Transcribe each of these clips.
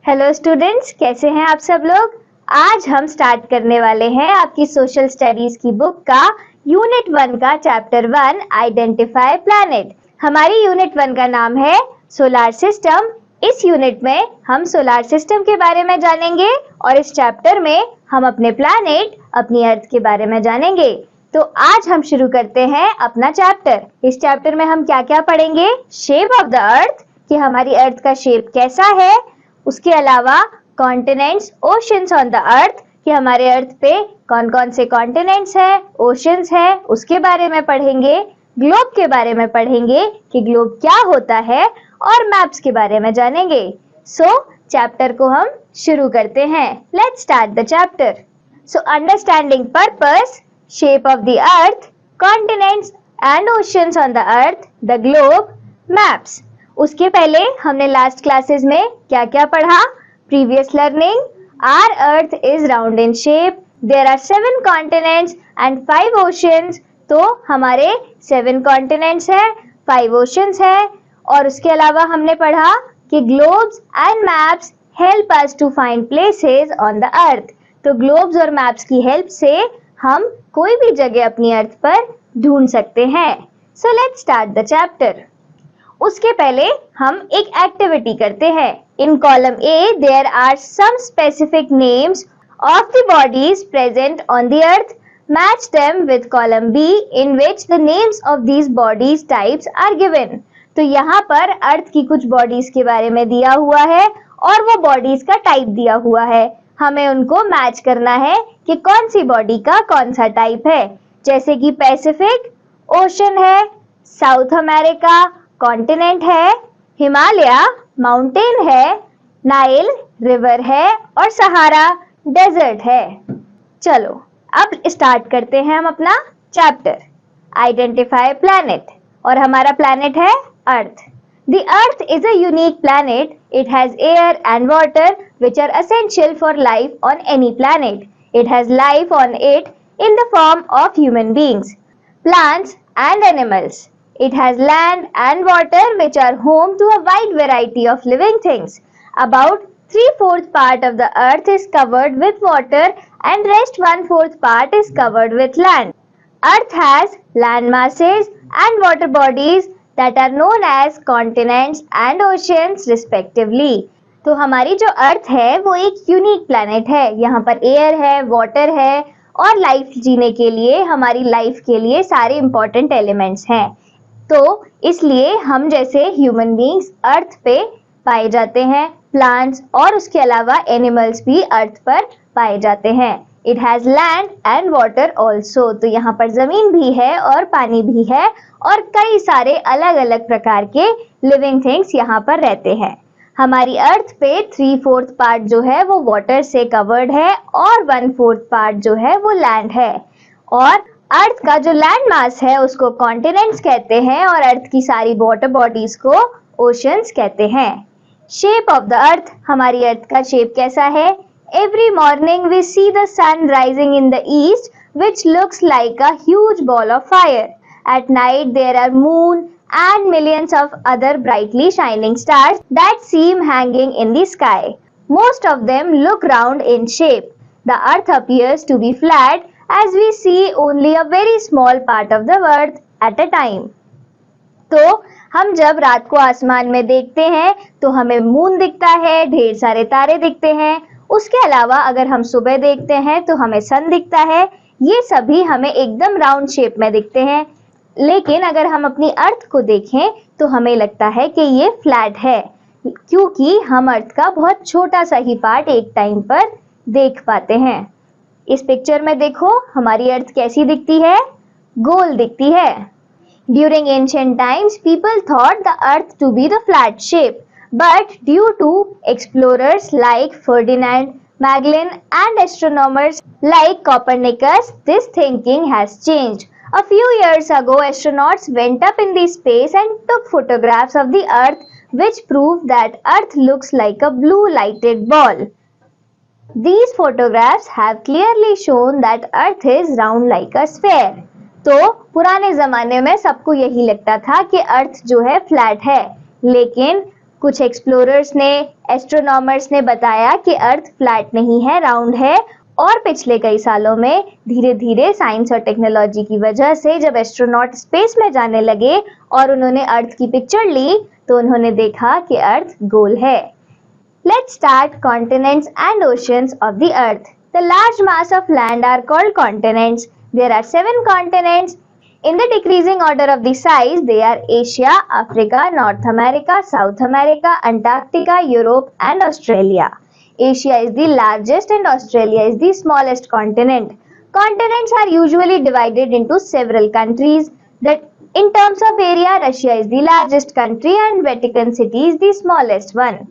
Hello students, कैसे हैं आप सब लोग। आज हम स्टार्ट करने वाले हैं आपकी सोशल स्टडीज की बुक का यूनिट 1 का चैप्टर 1 आइडेंटिफाई प्लैनेट। हमारी यूनिट 1 का नाम है सोलार सिस्टम। इस यूनिट में हम सोलार सिस्टम के बारे में जानेंगे और इस चैप्टर में हम अपने प्लैनेट, अपनी अर्थ के बारे में जानेंगे। तो आज हम शुरू करते हैं अपना चैप्टर। इस चैप्टर में हम क्या क्या पढ़ेंगे? शेप ऑफ द अर्थ, कि हमारी अर्थ का शेप कैसा है। उसके अलावा कॉन्टिनेंट्स, ओशंस ऑन द अर्थ, कि हमारे अर्थ पे कौन कौन से कॉन्टिनेंट्स है, ओशंस है, उसके बारे में पढ़ेंगे। ग्लोब के बारे में पढ़ेंगे कि ग्लोब क्या होता है, और मैप्स के बारे में जानेंगे। सो चैप्टर को हम शुरू करते हैं। Let's start the chapter. So understanding purpose, shape of the earth, continents and oceans on the earth, the globe, maps. उसके पहले हमने लास्ट क्लासेस में क्या क्या पढ़ा? Previous learning, our earth is round in shape, there are 7 continents and 5 oceans. तो हमारे 7 continents है, 5 ओशंस है। और उसके अलावा हमने पढ़ा कि globes and maps help us to find places on the earth. तो ग्लोब्स और मैप्स की हेल्प से हम कोई भी जगह अपनी अर्थ पर ढूंढ सकते हैं। So let's start the chapter. उसके पहले हम एक एक्टिविटी करते हैं। In column A there are some specific names of the bodies present on the earth. Match them with column B in which the names of these bodies types are given. तो यहाँ पर अर्थ की कुछ bodies के बारे में दिया हुआ है और वो बॉडीज का टाइप दिया हुआ है। हमें उनको मैच करना है कि कौन सी बॉडी का कौन सा टाइप है। जैसे कि पैसिफिक ओशन है, साउथ अमेरिका कॉन्टिनेंट है, हिमालय माउंटेन है, नाइल रिवर है और सहारा डेजर्ट है। चलो अब स्टार्ट करते हैं हम अपना चैप्टर आइडेंटिफाई प्लैनेट। और हमारा प्लैनेट है Earth. The earth is a unique planet. It has air and water which are essential for life on any planet. It has life on it in the form of human beings, plants and animals. It has land and water which are home to a wide variety of living things. About 3/4 part of the earth is covered with water and rest 1/4 part is covered with land. Earth has land masses and water bodies that are known as continents and oceans respectively. तो हमारी जो अर्थ है वो एक unique planet है। यहाँ पर air है, वाटर है और लाइफ जीने के लिए, हमारी लाइफ के लिए सारे इंपॉर्टेंट एलिमेंट्स हैं। तो इसलिए हम जैसे ह्यूमन बींग्स अर्थ पे पाए जाते हैं, प्लांट्स और उसके अलावा एनिमल्स भी अर्थ पर पाए जाते हैं। It has land and water also. तो यहाँ पर जमीन भी है और पानी भी है और कई सारे अलग अलग प्रकार के लिविंग थिंग्स यहाँ पर रहते हैं। हमारी अर्थ पे 3/4 पार्ट जो है वो वाटर से कवर्ड है और 1/4 पार्ट जो है वो लैंड है। और अर्थ का जो लैंड मास है उसको कॉन्टिनेंट्स कहते हैं और अर्थ की सारी वाटर बॉडीज को ओशंस कहते हैं। शेप ऑफ द अर्थ, हमारी अर्थ का शेप कैसा है? Every morning we see the sun rising in the east which looks like a huge ball of fire. At night there are moon and millions of other brightly shining stars that seem hanging in the sky. Most of them look round in shape. The earth appears to be flat as we see only a very small part of the earth at a time. तो हम जब रात को आसमान में देखते हैं तो हमें मून दिखता है, ढेर सारे तारे दिखते हैं। उसके अलावा अगर हम सुबह देखते हैं तो हमें सन दिखता है। ये सभी हमें एकदम राउंड शेप में दिखते हैं। लेकिन अगर हम अपनी अर्थ को देखें तो हमें लगता है कि ये फ्लैट है, क्योंकि हम अर्थ का बहुत छोटा सा ही पार्ट एक टाइम पर देख पाते हैं। इस पिक्चर में देखो हमारी अर्थ कैसी दिखती है? गोल दिखती है। During ancient times people thought the earth to be the flat shape, but due to explorers like Ferdinand Magellan and astronomers like Copernicus this thinking has changed. A few years ago, astronauts went up in the space and took photographs of the Earth, which proved that Earth looks like a blue lighted ball. These photographs have clearly shown that Earth is round like a sphere. तो पुराने जमाने में सबको यही लगता था कि अर्थ जो है फ्लैट है, लेकिन कुछ एक्सप्लोरर्स ने, एस्ट्रोनॉमर्स ने बताया कि अर्थ फ्लैट नहीं है, राउंड है। और पिछले कई सालों में धीरे धीरे साइंस और टेक्नोलॉजी की वजह से जब एस्ट्रोनॉट स्पेस में जाने लगे और उन्होंने अर्थ की पिक्चर ली तो उन्होंने देखा कि अर्थ गोल है। Let's start continents and oceans of the earth. The large mass of land are called continents. There are 7 continents. In the decreasing order of the size, they are Asia, Africa, North America, South America, Antarctica, Europe and Australia. Asia is the largest and Australia is the smallest continent. Continents are usually divided into several countries. That in terms of area, Russia is the largest country and Vatican City is the smallest one.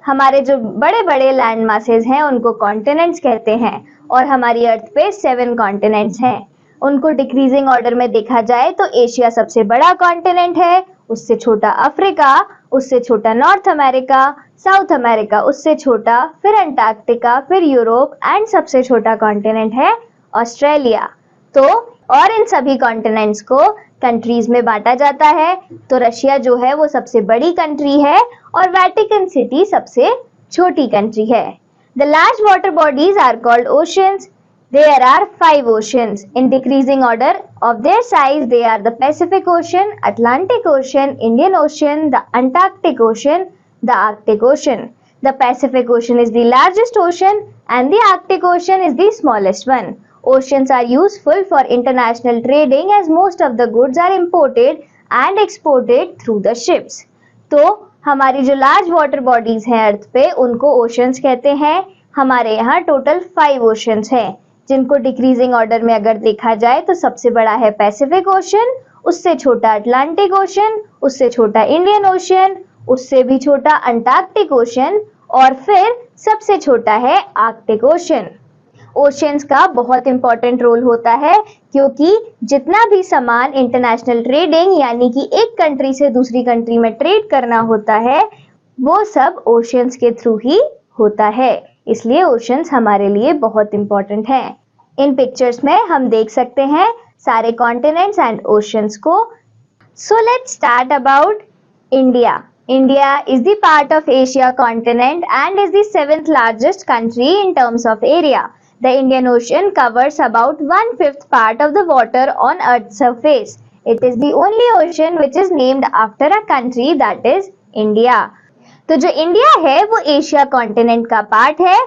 हमारे जो बड़े बड़े land masses हैं उनको continents कहते हैं और हमारी अर्थ पे 7 कॉन्टिनेंट्स हैं। उनको डिक्रीजिंग ऑर्डर में देखा जाए तो एशिया सबसे बड़ा कॉन्टिनेंट है, उससे छोटा अफ्रीका, उससे छोटा नॉर्थ अमेरिका, साउथ अमेरिका उससे छोटा, फिर अंटार्कटिका, फिर यूरोप एंड सबसे छोटा कॉन्टिनेंट है ऑस्ट्रेलिया। तो और इन सभी कॉन्टिनेंट्स को कंट्रीज में बांटा जाता है। तो रशिया जो है वो सबसे बड़ी कंट्री है और वेटिकन सिटी सबसे छोटी कंट्री है। The large water bodies are called oceans. There are 5 oceans in decreasing order of their size. They are the Pacific ocean, Atlantic ocean, Indian ocean, the Antarctic ocean, the Arctic ocean. The Pacific ocean is the largest ocean and the Arctic Ocean is the smallest one. Oceans are useful for international trading as most of the goods are imported and exported through the ships. तो हमारी जो large water bodies हैं अर्थ पे उनको oceans कहते हैं। हमारे यहाँ टोटल 5 ओशंस हैं जिनको डिक्रीजिंग ऑर्डर में अगर देखा जाए तो सबसे बड़ा है पैसिफिक ओशन, उससे छोटा अटलांटिक ओशन, उससे छोटा इंडियन ओशन, उससे भी छोटा अंटार्कटिक ओशन और फिर सबसे छोटा है आर्कटिक ओशन। ओशंस का बहुत इंपॉर्टेंट रोल होता है क्योंकि जितना भी सामान इंटरनेशनल ट्रेडिंग यानी कि एक कंट्री से दूसरी कंट्री में ट्रेड करना होता है वो सब ओशंस के थ्रू ही होता है, इसलिए ओशंस हमारे लिए बहुत इंपॉर्टेंट हैं। इन पिक्चर्स में हम देख सकते हैं सारे कॉन्टिनेंट्स एंड ओशंस को। सो let's start about India. India is the part of Asia continent and is the 7th largest country in terms of area. The Indian Ocean covers about 1/5 part of the water on Earth's surface. It is the only ocean which is named after a country, that is India. तो जो India है वो Asia continent का part है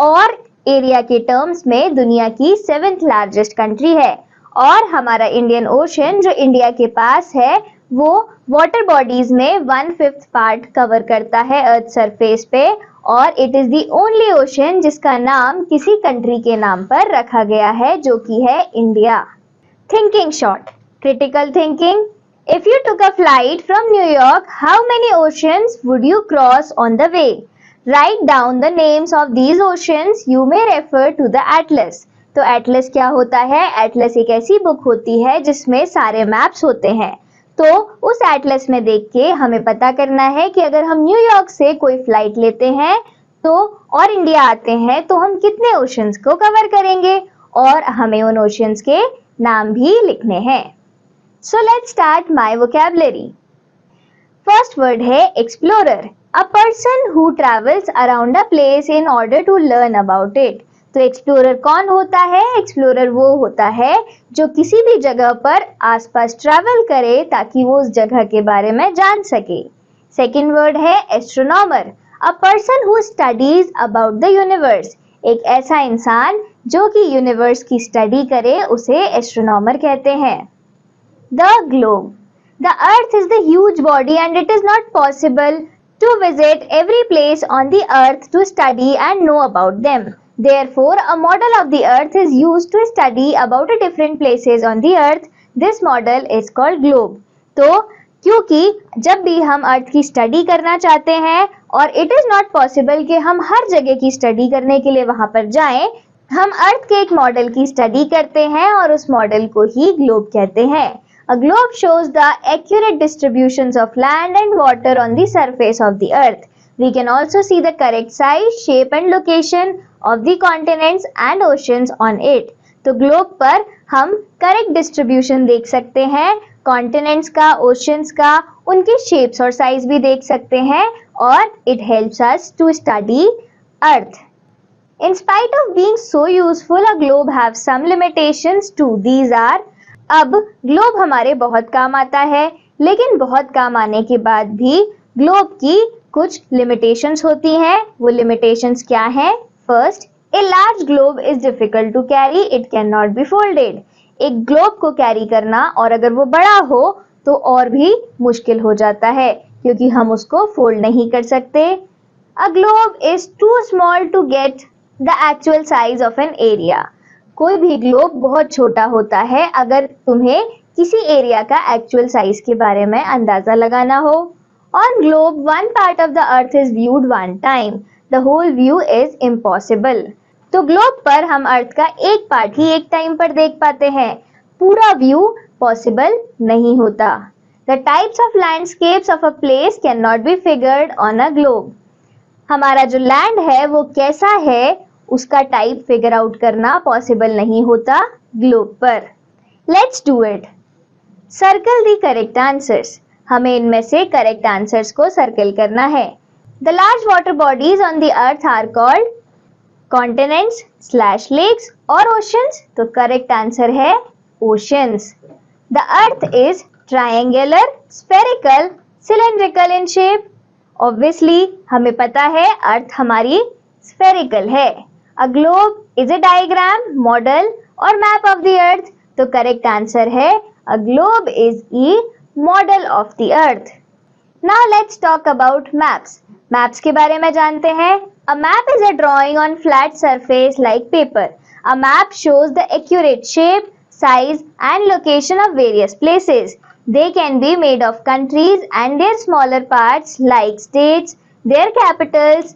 और area के terms में दुनिया की 7th लार्जेस्ट कंट्री है। और हमारा इंडियन ओशन जो इंडिया के पास है वो वाटर बॉडीज में 1/5 पार्ट कवर करता है अर्थ सरफेस पे और it is the only ocean जिसका नाम किसी कंट्री के नाम पर रखा गया है जो कि है India. Thinking shot, critical thinking. If you took a flight from New York, how many oceans would you cross on the way? Write down the names of these oceans, you may refer to the atlas. तो atlas क्या होता है? Atlas एक ऐसी book होती है जिसमें सारे मैप्स होते हैं। तो उस एटलस में देख के हमें पता करना है कि अगर हम न्यूयॉर्क से कोई फ्लाइट लेते हैं तो और इंडिया आते हैं तो हम कितने ओशंस को कवर करेंगे और हमें उन ओशंस के नाम भी लिखने हैं। So let's start my vocabulary. First word है explorer, a person who travels around a place in order to learn about it. तो एक्सप्लोरर कौन होता है? एक्सप्लोरर वो होता है जो किसी भी जगह पर आसपास ट्रैवल करे ताकि वो उस जगह के बारे में जान सके। सेकंड वर्ड है astronomer, a person who studies about the universe. एक ऐसा इंसान जो कि यूनिवर्स की स्टडी करे उसे एस्ट्रोनॉमर कहते हैं। The globe, the earth is the huge body and it is not possible to visit every place on the earth to study and know about them. Therefore, a model of the earth is used to study about different places on the earth. This model is called globe. तो क्योंकि जब भी हम अर्थ की study करना चाहते हैं और इट इज नॉट पॉसिबल कि हम हर जगह की स्टडी करने के लिए वहां पर जाएं, हम अर्थ के एक मॉडल की स्टडी करते हैं और उस मॉडल को ही ग्लोब कहते हैं। A globe shows the accurate distributions of land and water on the surface of the earth. We can also see the correct size, shape and location of the continents and oceans on it. तो globe पर हम correct distribution देख सकते हैं continents का, oceans का, उनके shapes और साइज भी देख सकते हैं और it helps us to study earth. In spite of being so useful, a globe have some limitations too. These are, अब ग्लोब हमारे बहुत काम आता है, लेकिन बहुत काम आने के बाद भी ग्लोब की कुछ लिमिटेशंस होती हैं। वो लिमिटेशंस क्या हैं? First, a large globe is difficult to carry, it can not be folded. एक ग्लोब को कैरी करना और अगर वो बड़ा हो तो और भी मुश्किल हो जाता है क्योंकि हम उसको फोल्ड नहीं कर सकते। A globe is too small to get the actual size of an area. कोई भी ग्लोब बहुत छोटा होता है अगर तुम्हें किसी एरिया का एक्चुअल साइज के बारे में अंदाजा लगाना हो। On globe, one part of the earth is viewed one time. The whole view is impossible. तो ग्लोब पर हम अर्थ का एक पार्ट ही एक टाइम पर देख पाते हैं, पूरा व्यू पॉसिबल नहीं होता। The types of landscapes of a place cannot be figured on a globe. हमारा जो लैंड है वो कैसा है उसका टाइप फिगर आउट करना पॉसिबल नहीं होता ग्लोब पर। Let's do it. Circle the correct answers. हमें इनमें से करेक्ट आंसर्स को सर्कल करना है। The large water bodies on the earth are called continents / lakes और ओशंस। तो करेक्ट आंसर है oceans. The earth is triangular, spherical, cylindrical in shape. Obviously हमें पता है अर्थ हमारी स्फेरिकल है। A globe is a diagram, model और map of the earth. तो करेक्ट आंसर है a globe is a model of the earth. Now let's talk about maps. Maps के बारे में जानते हैं। A map is a drawing on flat surface like paper. A map shows the accurate shape, size and location of various places. They can be made of countries and their smaller parts like states, their capitals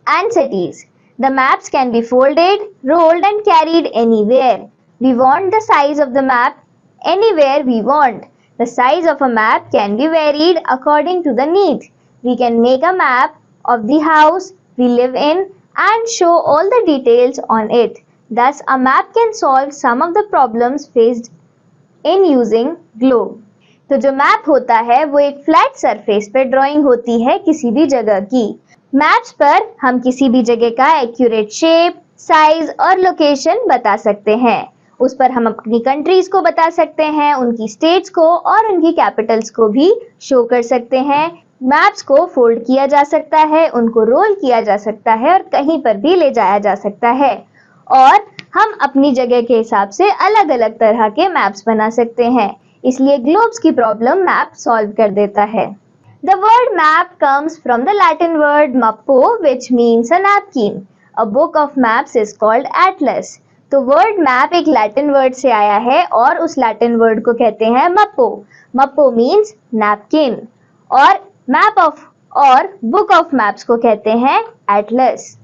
and cities. The maps can be folded, rolled and carried anywhere. We want the size of the map anywhere we want. The size of a map can be varied according to the need. We can make a map of the house we live in and show all the details on it. Thus, a map can solve some of the problems faced in using globe. तो जो map होता है वो एक flat surface पर drawing होती है किसी भी जगह की। मैप्स पर हम किसी भी जगह का एक्यूरेट शेप, साइज और लोकेशन बता सकते हैं। उस पर हम अपनी कंट्रीज को बता सकते हैं, उनकी स्टेट्स को और उनकी कैपिटल्स को भी शो कर सकते हैं। मैप्स को फोल्ड किया जा सकता है, उनको रोल किया जा सकता है और कहीं पर भी ले जाया जा सकता है और हम अपनी जगह के हिसाब से अलग अलग तरह के मैप्स बना सकते हैं। इसलिए ग्लोब्स की प्रॉब्लम मैप सॉल्व कर देता है। The word map comes from the Latin word mappo, which means a napkin. A book of maps is called atlas. तो वर्ड मैप एक लैटिन वर्ड से आया है और उस लैटिन वर्ड को कहते हैं मप्पो। मप्पो मीन्स नैपकिन और मैप ऑफ और बुक ऑफ मैप्स को कहते हैं Atlas.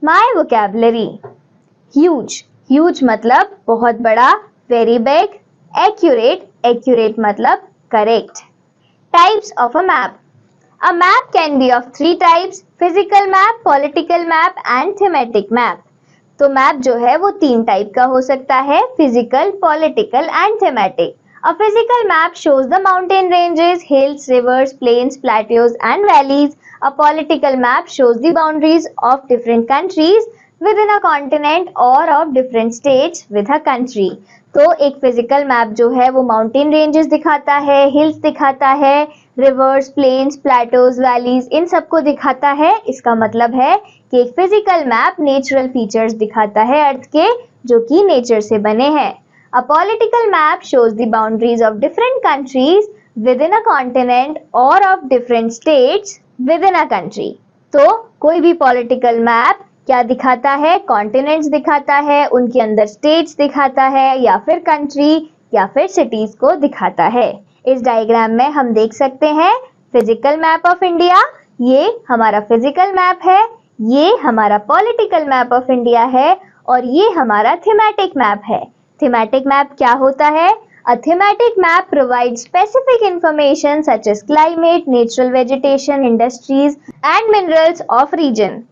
My vocabulary. Huge. Huge मतलब बहुत बड़ा, वेरी बिग। एक्यूरेट। एक्यूरेट मतलब correct. Types of a map. A map can be of 3 types: physical map, political map and thematic map. तो map जो है वो 3 टाइप का हो सकता है: physical, political and thematic. A physical map shows the mountain ranges, hills, rivers, plains, plateaus and valleys. A political map shows the boundaries of different countries within a continent or of different states with a country. तो एक physical map जो है वो mountain ranges दिखाता है, hills दिखाता है, reverse, planes, Plato's, valleys इन सबको दिखाता है। इसका मतलब है कि एक फिजिकल मैप नेचुरल फीचर्स दिखाता है अर्थ के जो कि नेचर से बने हैं। A political map shows the boundaries of different countries within a continent or of different states within a country. तो कोई भी political map क्या दिखाता है? कॉन्टिनेंट्स दिखाता है, उनके अंदर स्टेट्स दिखाता है या फिर कंट्री या फिर सिटीज को दिखाता है। इस डायग्राम में हम देख सकते हैं फिजिकल मैप ऑफ इंडिया, ये हमारा फिजिकल मैप है, ये हमारा पॉलिटिकल मैप ऑफ इंडिया है और ये हमारा थीमेटिक मैप है। थीमेटिक मैप क्या होता है? A thematic map provides specific information such as climate, natural vegetation, industries and minerals of region.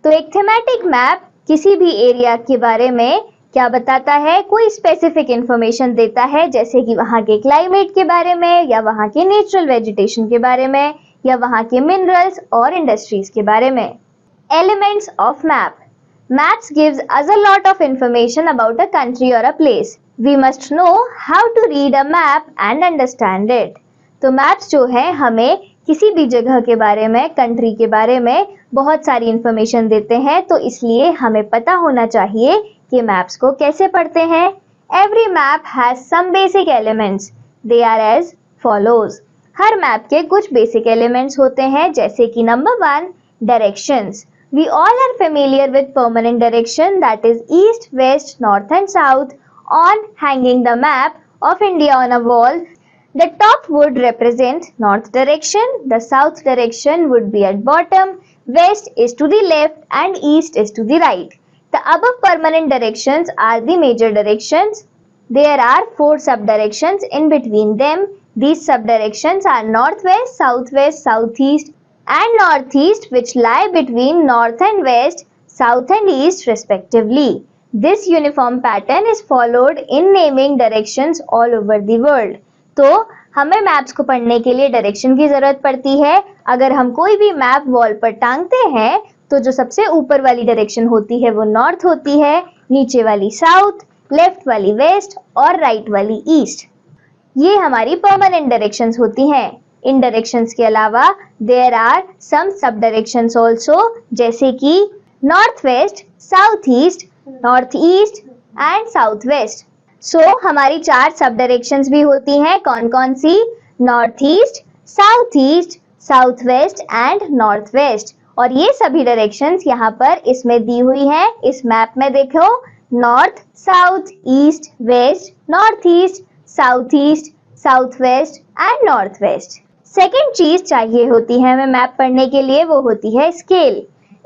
तो एक थीमेटिक मैप किसी भी एरिया के बारे में क्या बताता है? कोई स्पेसिफिक इंफॉर्मेशन देता है, जैसे कि वहाँ के क्लाइमेट के बारे में, या वहाँ के नेचुरल वेजिटेशन के बारे में, या वहाँ के मिनरल्स और इंडस्ट्रीज के बारे में। Elements of map. Maps gives us a lot of information about a country or a place. We must know how to read a map and understand it. तो मैप्स जो है हमें किसी भी जगह के बारे में, कंट्री के बारे में बहुत सारी इंफॉर्मेशन देते हैं, तो इसलिए हमें पता होना चाहिए कि मैप्स को कैसे पढ़ते हैं। Every map has some basic elements. They are as follows. Her map के कुछ बेसिक एलिमेंट्स होते हैं, जैसे कि number 1, directions. We all are familiar with permanent direction, that is east, west, north and south. On hanging the map of India on a wall, the top would represent north direction, the south direction would be at bottom, west is to the left and east is to the right. The above permanent directions are the major directions. There are 4 sub-directions in between them. These sub-directions are northwest, southwest, southeast and northeast, which lie between north and west, south and east respectively. This uniform pattern is followed in naming directions all over the world. तो हमें maps को पढ़ने के लिए direction की जरूरत पड़ती है। अगर हम कोई भी मैप वॉल पर टांगते हैं तो जो सबसे ऊपर वाली डायरेक्शन होती है वो नॉर्थ होती है, नीचे वाली साउथ, लेफ्ट वाली वेस्ट और राइट वाली ईस्ट। ये हमारी परमानेंट डायरेक्शंस होती हैं। इन डायरेक्शंस के अलावा देयर आर सम सब डायरेक्शंस ऑल्सो, जैसे कि north west, south east, north east and south west. So हमारी 4 सब डायरेक्शंस भी होती हैं। कौन कौन सी? North east, south west and north west. और ये सभी डायरेक्शंस यहाँ पर इसमें दी हुई हैं। इस मैप में देखो, north, south, east, west, north east, south west and north west. Second चीज चाहिए होती है हमें मैप पढ़ने के लिए, वो होती है scale.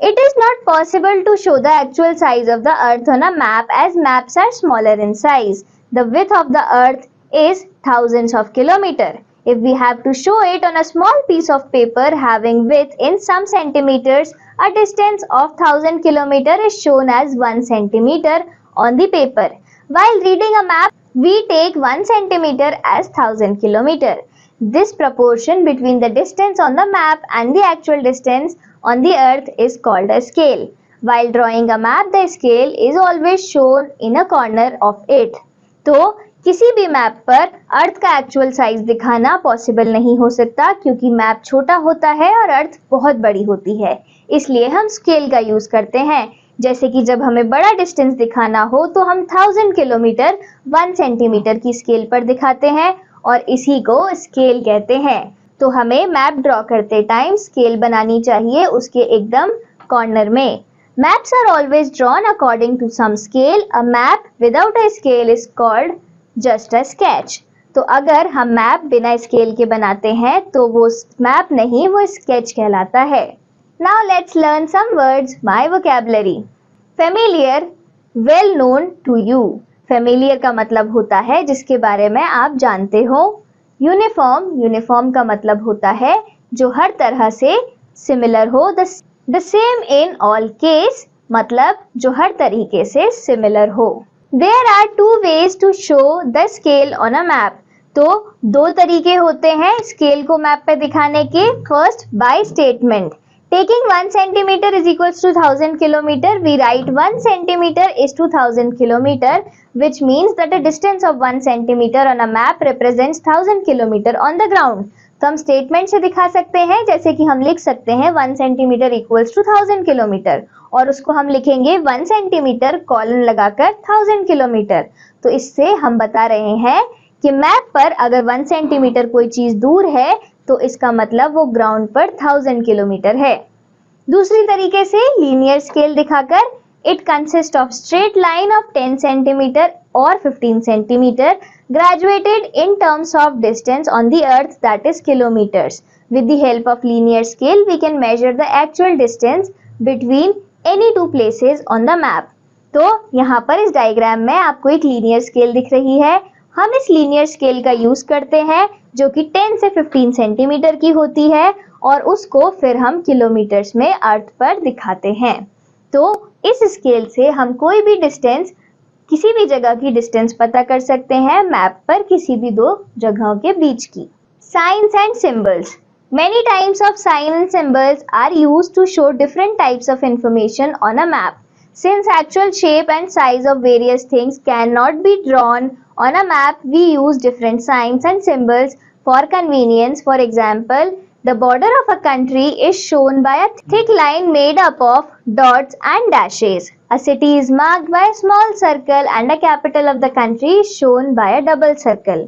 It is not possible to show the actual size of the earth on a map, as maps are smaller in size. The width of the earth is thousands of kilometers. If we have to show it on a small piece of paper having width in some centimeters, a distance of 1000 kilometers is shown as 1 centimeter on the paper. While reading a map, we take 1 centimeter as 1000 kilometers. This proportion between the distance on the map and the actual distance on the earth is called a scale. While drawing a map, the scale is always shown in a corner of it. तो किसी भी map पर अर्थ का actual size दिखाना possible नहीं हो सकता, क्योंकि मैप छोटा होता है और अर्थ बहुत बड़ी होती है। इसलिए हम स्केल का यूज करते हैं। जैसे कि जब हमें बड़ा डिस्टेंस दिखाना हो तो हम 1000 किलोमीटर 1 सेंटीमीटर की स्केल पर दिखाते हैं और इसी को स्केल कहते हैं। तो हमें मैप ड्रॉ करते टाइम स्केल बनानी चाहिए उसके एकदम कॉर्नर में। Maps are always drawn according to some scale. A map without a scale is called just a sketch. तो अगर हम मैप बिना स्केल के बनाते हैं तो वो मैप नहीं, वो स्केच कहलाता है। Now let's learn some words, my vocabulary. Familiar, well known to you. Familiar का मतलब होता है जिसके बारे में आप जानते हो। यूनिफॉर्म का मतलब होता है जो हर तरह से सिमिलर हो। The same in all case मतलब जो हर तरीके से सिमिलर हो। There are 2 ways to show the scale on a map. तो 2 तरीके होते हैं स्केल को मैप पे दिखाने के। First, by statement. Taking 1 centimeter is equals to 1000 kilometer, we write 1 centimeter is to 1000 kilometer, which means that the distance of 1 centimeter on a map represents 1000 kilometer on the ground. तो हम statement से दिखा सकते हैं, जैसे कि हम लिख सकते हैं 1 सेंटीमीटर इक्वल्स टू 1000 किलोमीटर, और उसको हम लिखेंगे 1 सेंटीमीटर कॉलन लगाकर 1000 किलोमीटर। तो इससे हम बता रहे हैं कि मैप पर अगर 1 सेंटीमीटर कोई चीज दूर है तो इसका मतलब वो ग्राउंड पर 1000 किलोमीटर है। दूसरी तरीके से लीनियर स्केल दिखाकर, it consist of straight line of 10 centimetre or 15 centimeter graduated in terms of distance on the earth, that is kilometers. With the help of linear scale we can measure the actual distance between any 2 places on the map. तो यहाँ पर इस diagram में आपको एक linear scale दिख रही है। हम इस लीनियर स्केल का यूज करते हैं जो कि 10 से 15 सेंटीमीटर की होती है और उसको फिर हम किलोमीटर्स में अर्थ पर दिखाते हैं। तो इस स्केल से हम कोई भी डिस्टेंस किसी भी जगह की डिस्टेंस पता कर सकते हैं मैप पर किसी भी दो जगहों के बीच की। Signs and symbols. Many types of signs and symbols are used to show different types of information on a map. Since actual shape and size of various things cannot be drawn on a map, we use different signs and symbols for convenience. For example, the border of a country is shown by a thick line made up of dots and dashes. A city is marked by a small circle and a capital of the country is shown by a double circle.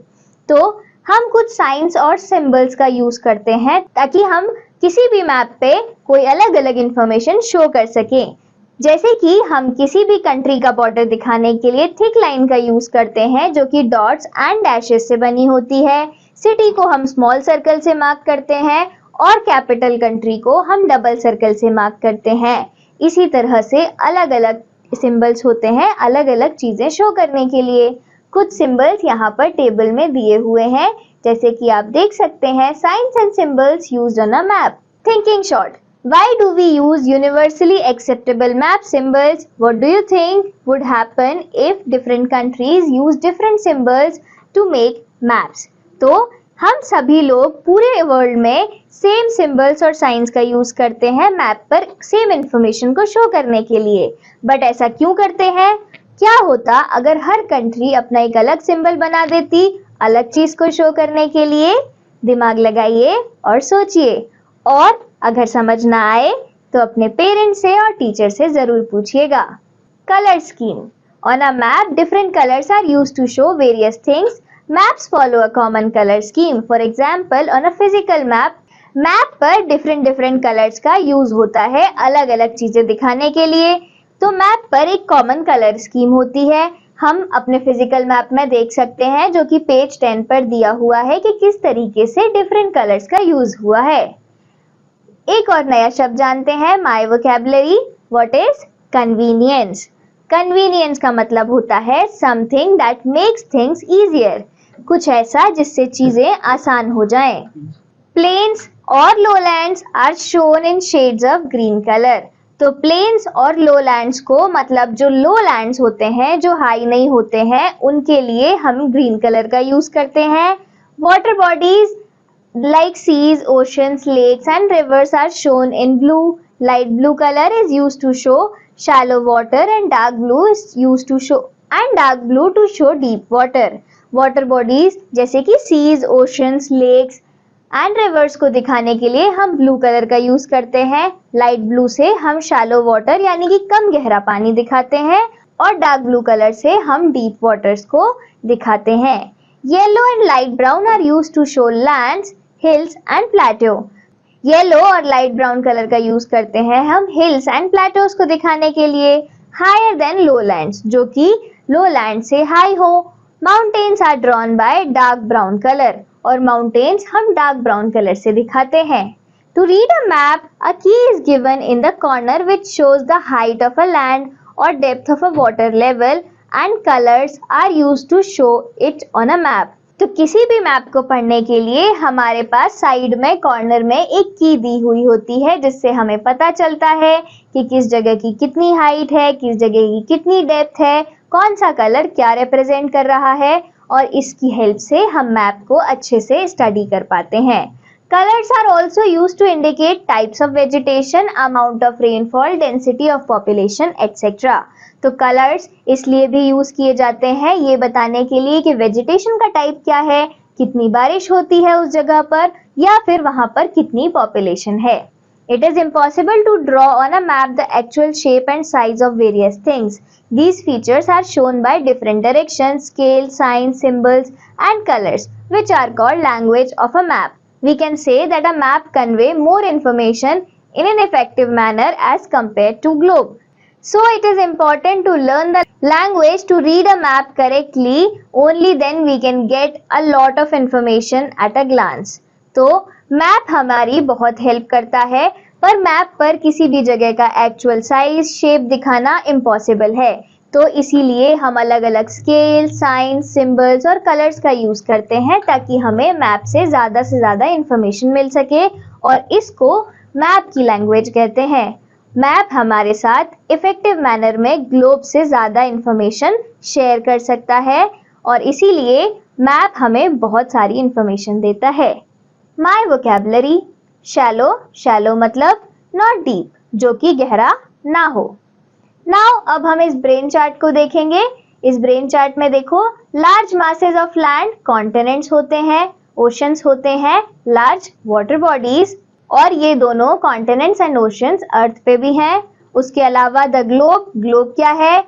तो हम कुछ science और symbols का use करते हैं ताकि हम किसी भी मैप पे कोई अलग अलग इंफॉर्मेशन शो कर सकें। जैसे कि हम किसी भी कंट्री का बॉर्डर दिखाने के लिए थिक लाइन का यूज करते हैं जो कि डॉट्स एंड डैशेस से बनी होती है। सिटी को हम स्मॉल सर्कल से मार्क करते हैं और कैपिटल कंट्री को हम डबल सर्कल से मार्क करते हैं। इसी तरह से अलग अलग सिंबल्स होते हैं अलग अलग चीजें शो करने के लिए। कुछ सिंबल्स यहाँ पर टेबल में दिए हुए हैं, जैसे कि आप देख सकते हैं science and symbols used on a map. Thinking short, why do we use universally acceptable map symbols? What do you think would happen if different countries use different symbols to make maps? तो हम सभी लोग पूरे world में same symbols और science का use करते हैं मैप पर सेम इंफॉर्मेशन को शो करने के लिए। बट ऐसा क्यों करते हैं? क्या होता अगर हर कंट्री अपना एक अलग सिंबल बना देती अलग चीज को शो करने के लिए? दिमाग लगाइए और सोचिए, और अगर समझ ना आए तो अपने पेरेंट्स से और टीचर से जरूर पूछिएगा। Colour scheme, on a map different colours are used to show various things. Maps follow a common colour scheme. For example, on a physical map पर डिफरेंट कलर्स का यूज होता है अलग अलग चीजें दिखाने के लिए। तो मैप पर एक कॉमन कलर स्कीम होती है। हम अपने फिजिकल मैप में देख सकते हैं जो कि पेज 10 पर दिया हुआ है कि किस तरीके से डिफरेंट कलर्स का यूज हुआ है। एक और नया शब्द जानते हैं, my vocabulary. What is convenience? Convenience का मतलब होता है something that makes things easier, कुछ ऐसा जिससे चीजें आसान हो जाएं। प्लेन्स और lowlands are shown in shades of green colour. तो प्लेन्स और लोलैंड्स को मतलब जो लोलैंड्स होते हैं जो हाई नहीं होते हैं उनके लिए हम ग्रीन कलर का यूज करते हैं। Water bodies like seas, oceans, lakes and rivers are shown in blue. Light blue color is used to show shallow water and dark blue is used to show deep water. Water bodies जैसे कि seas, oceans, lakes and rivers को दिखाने के लिए हम blue color का use करते हैं। Light blue से हम shallow water यानी कि कम गहरा पानी दिखाते हैं और dark blue color से हम deep waters को दिखाते हैं। Yellow and light brown are used to show lands, hills and plateau. Yellow और लाइट ब्राउन कलर का यूज करते हैं हम हिल्स एंड प्लेटोज को दिखाने के लिए। हायर देन लोलैंड्स, जो कि लोलैंड से हाई हो। Mountains are drawn by dark brown colour, और माउंटेन्स हम डार्क ब्राउन कलर से दिखाते हैं। To read a map, a key is given in the corner which shows the height of a land और depth of a water level and colours are used to show it on a map. तो किसी भी map को पढ़ने के लिए हमारे पास side में कॉर्नर में एक की दी हुई होती है जिससे हमें पता चलता है कि किस जगह की कितनी हाइट है, किस जगह की कितनी डेप्थ है, कौन सा कलर क्या रिप्रेजेंट कर रहा है, और इसकी हेल्प से हम मैप को अच्छे से स्टडी कर पाते हैं। Colors are also used to indicate types of vegetation, amount of rainfall, density of population, etc. तो कलर्स इसलिए भी यूज किए जाते हैं ये बताने के लिए कि वेजिटेशन का टाइप क्या है, कितनी बारिश होती है उस जगह पर, या फिर वहां पर कितनी पॉपुलेशन है। It is impossible to draw on a map the actual shape and size of various things. These features are shown by different directions, scale, signs, symbols, and colors, which are called language of a map. We can say that a map convey more information in an effective manner as compared to globe. So it is important to learn the language to read a map correctly. Only then we can get a lot of information at a glance. तो map हमारी बहुत help करता है, पर map पर किसी भी जगह का एक्चुअल साइज शेप दिखाना इम्पॉसिबल है। तो इसीलिए हम अलग अलग स्केल, साइंस, सिंबल्स और कलर्स का यूज करते हैं ताकि हमें मैप से ज़्यादा इंफॉर्मेशन मिल सके, और इसको मैप की लैंग्वेज कहते हैं। मैप हमारे साथ इफेक्टिव मैनर में ग्लोब से ज़्यादा इंफॉर्मेशन शेयर कर सकता है और इसीलिए मैप हमें बहुत सारी इंफॉर्मेशन देता है। माय वोकैबुलरी, शैलो, शैलो मतलब नॉट डीप, जो कि गहरा ना हो। नाउ अब हम इस ब्रेन चार्ट को देखेंगे। इस ब्रेन चार्ट में देखो, large masses of land continents होते हैं, ओशंस होते हैं, लार्ज वाटर बॉडीज, और ये दोनों कॉन्टिनेंट्स एंड ओशंस अर्थ पे भी हैं। उसके अलावा द ग्लोब, ग्लोब क्या है?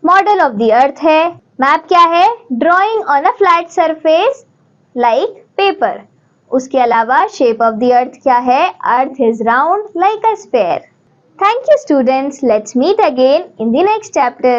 मॉडल ऑफ द अर्थ है। मैप क्या है? Drawing on a flat surface like paper. उसके अलावा शेप ऑफ द अर्थ क्या है? अर्थ is round like a sphere. Thank you students. Let's meet again in the next chapter.